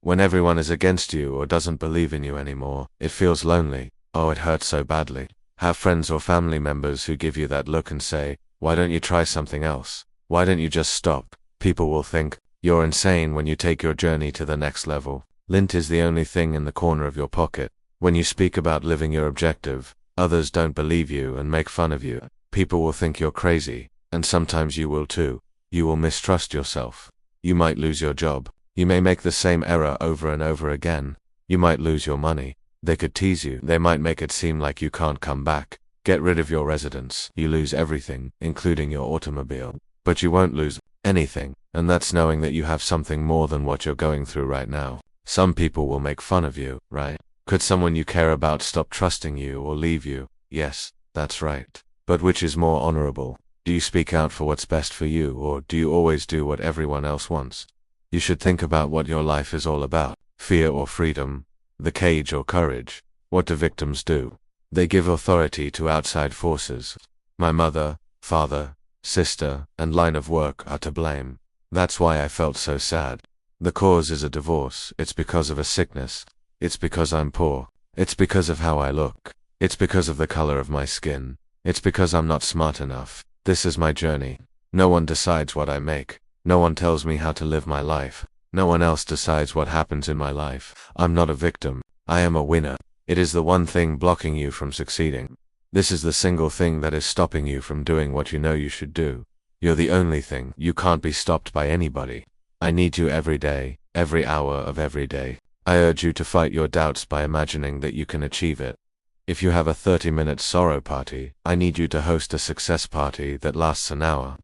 When everyone is against you or doesn't believe in you anymore, it feels lonely. Oh, it hurts so badly. Have friends or family members who give you that look and say, why don't you try something else? Why don't you just stop? People will think you're insane when you take your journey to the next level. Lint is the only thing in the corner of your pocket. When you speak about living your objective, others don't believe you and make fun of you. People will think you're crazy, and sometimes you will too. You will mistrust yourself. You might lose your job. You may make the same error over and over again. You might lose your money. They could tease you. They might make it seem like you can't come back. Get rid of your residence. You lose everything, including your automobile. But you won't lose anything, and that's knowing that you have something more than what you're going through right now. Some people will make fun of you, right? Could someone you care about stop trusting you or leave you? Yes, that's right. But which is more honorable? Do you speak out for what's best for you, or do you always do what everyone else wants? You should think about what your life is all about. Fear or freedom? The cage or courage? What do victims do? They give authority to outside forces. My mother, father, sister, and line of work are to blame. That's why I felt so sad. The cause is a divorce. It's because of a sickness. It's because I'm poor. It's because of how I look. It's because of the color of my skin. It's because I'm not smart enough. This is my journey. No one decides what I make. No one tells me how to live my life. No one else decides what happens in my life. I'm not a victim. I am a winner. It is the one thing blocking you from succeeding. This is the single thing that is stopping you from doing what you know you should do. You're the only thing. You can't be stopped by anybody. I need you every day, every hour of every day. I urge you to fight your doubts by imagining that you can achieve it. If you have a 30-minute sorrow party, I need you to host a success party that lasts an hour.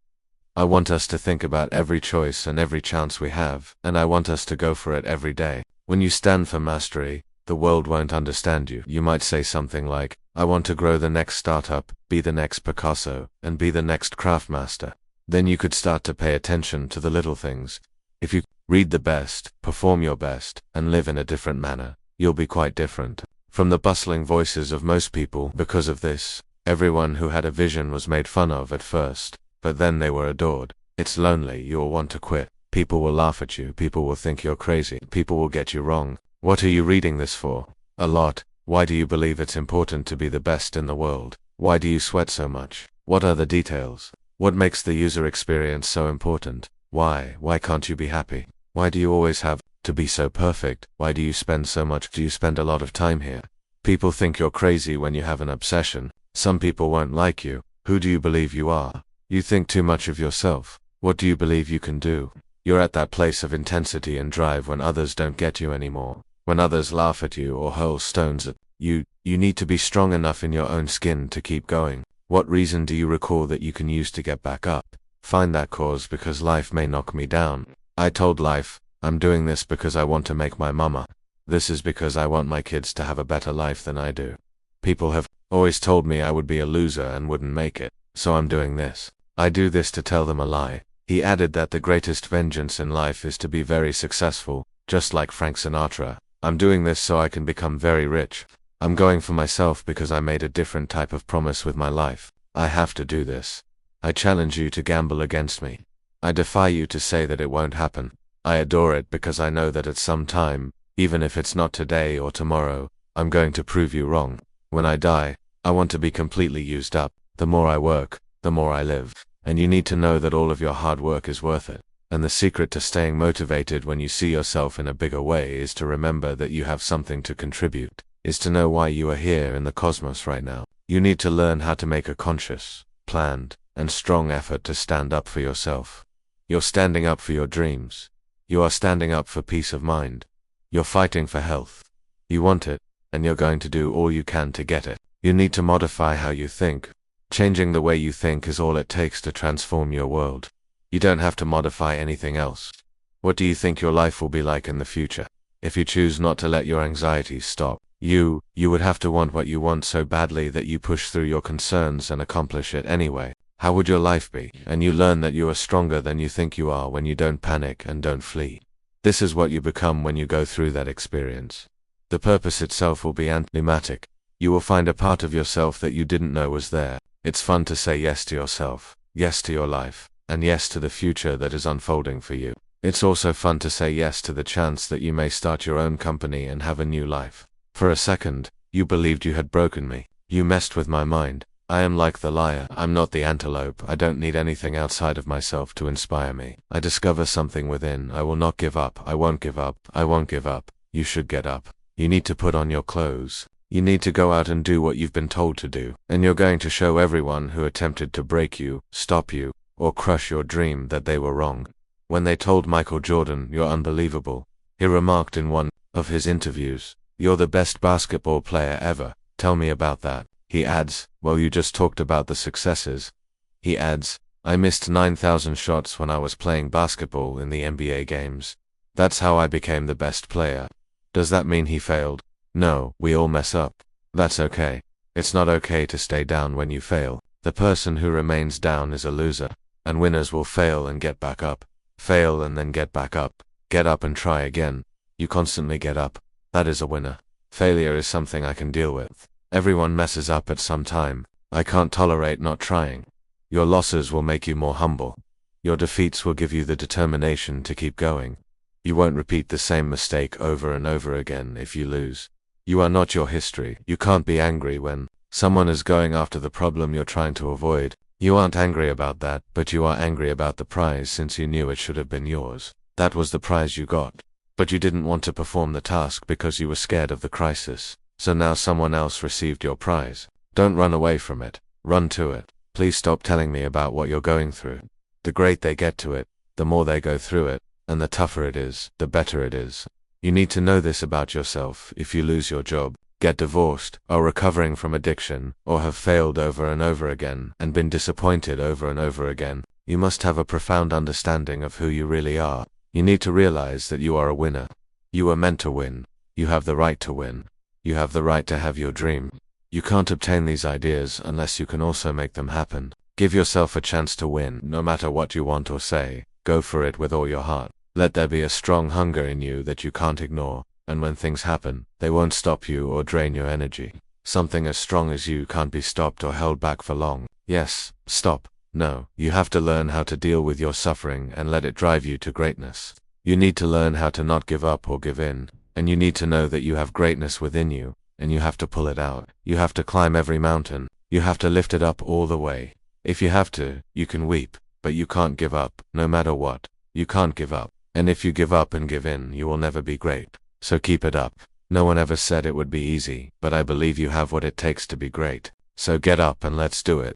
I want us to think about every choice and every chance we have, and I want us to go for it every day. When you stand for mastery, the world won't understand you. You might say something like, I want to grow the next startup, be the next Picasso, and be the next craftmaster. Then you could start to pay attention to the little things. If you read the best, perform your best, and live in a different manner, you'll be quite different from the bustling voices of most people. Because of this, everyone who had a vision was made fun of at first, but then they were adored. It's lonely. You'll want to quit. People will laugh at you. People will think you're crazy. People will get you wrong. What are you reading this for? A lot. Why do you believe it's important to be the best in the world? Why do you sweat so much? What are the details? What makes the user experience so important? Why? Why can't you be happy? Why do you always have to be so perfect? Why do you spend so much? Do you spend a lot of time here? People think you're crazy when you have an obsession. Some people won't like you. Who do you believe you are? You think too much of yourself. What do you believe you can do? You're at that place of intensity and drive when others don't get you anymore. When others laugh at you or hurl stones at you, you need to be strong enough in your own skin to keep going. What reason do you recall that you can use to get back up? Find that cause, because life may knock me down. I told life, I'm doing this because I want to make my mama. This is because I want my kids to have a better life than I do. People have always told me I would be a loser and wouldn't make it, so I'm doing this. I do this to tell them a lie. He added that the greatest vengeance in life is to be very successful, just like Frank Sinatra. I'm doing this so I can become very rich. I'm going for myself because I made a different type of promise with my life. I have to do this. I challenge you to gamble against me. I defy you to say that it won't happen. I adore it because I know that at some time, even if it's not today or tomorrow, I'm going to prove you wrong. When I die, I want to be completely used up. The more I work, the more I live. And you need to know that all of your hard work is worth it. And the secret to staying motivated when you see yourself in a bigger way is to remember that you have something to contribute, is to know why you are here in the cosmos right now. You need to learn how to make a conscious, planned, and strong effort to stand up for yourself. You're standing up for your dreams. You are standing up for peace of mind. You're fighting for health. You want it, and you're going to do all you can to get it. You need to modify how you think. Changing the way you think is all it takes to transform your world. You don't have to modify anything else. What do you think your life will be like in the future? If you choose not to let your anxieties stop, you would have to want what you want so badly that you push through your concerns and accomplish it anyway. How would your life be? And you learn that you are stronger than you think you are when you don't panic and don't flee. This is what you become when you go through that experience. The purpose itself will be anticlimactic. You will find a part of yourself that you didn't know was there. It's fun to say yes to yourself, yes to your life, and yes to the future that is unfolding for you. It's also fun to say yes to the chance that you may start your own company and have a new life. For a second, you believed you had broken me. You messed with my mind. I am like the liar. I'm not the antelope. I don't need anything outside of myself to inspire me. I discover something within. I will not give up. I won't give up. I won't give up. You should get up. You need to put on your clothes. You need to go out and do what you've been told to do. And you're going to show everyone who attempted to break you, stop you, or crush your dream that they were wrong. When they told Michael Jordan, "You're unbelievable," he remarked in one of his interviews, "You're the best basketball player ever. Tell me about that." He adds, "Well, you just talked about the successes." He adds, "I missed 9,000 shots when I was playing basketball in the NBA games. That's how I became the best player." Does that mean he failed? No, we all mess up. That's okay. It's not okay to stay down when you fail. The person who remains down is a loser, and winners will fail and get back up. Fail and then get back up. Get up and try again. You constantly get up. That is a winner. Failure is something I can deal with. Everyone messes up at some time. I can't tolerate not trying. Your losses will make you more humble. Your defeats will give you the determination to keep going. You won't repeat the same mistake over and over again if you lose. You are not your history. You can't be angry when someone is going after the problem you're trying to avoid. You aren't angry about that, but you are angry about the prize since you knew it should have been yours. That was the prize you got. But you didn't want to perform the task because you were scared of the crisis. So now someone else received your prize. Don't run away from it. Run to it. Please stop telling me about what you're going through. The greater they get to it, the more they go through it, and the tougher it is, the better it is. You need to know this about yourself. If you lose your job, get divorced, are recovering from addiction, or have failed over and over again and been disappointed over and over again, you must have a profound understanding of who you really are. You need to realize that you are a winner. You were meant to win. You have the right to win. You have the right to have your dream. You can't obtain these ideas unless you can also make them happen. Give yourself a chance to win, no matter what you want or say. Go for it with all your heart. Let there be a strong hunger in you that you can't ignore, and when things happen, they won't stop you or drain your energy. Something as strong as you can't be stopped or held back for long. Yes, stop. No, you have to learn how to deal with your suffering and let it drive you to greatness. You need to learn how to not give up or give in, and you need to know that you have greatness within you, and you have to pull it out. You have to climb every mountain. You have to lift it up all the way. If you have to, you can weep, but you can't give up, no matter what. You can't give up. And if you give up and give in, you will never be great. So keep it up. No one ever said it would be easy, but I believe you have what it takes to be great. So get up and let's do it.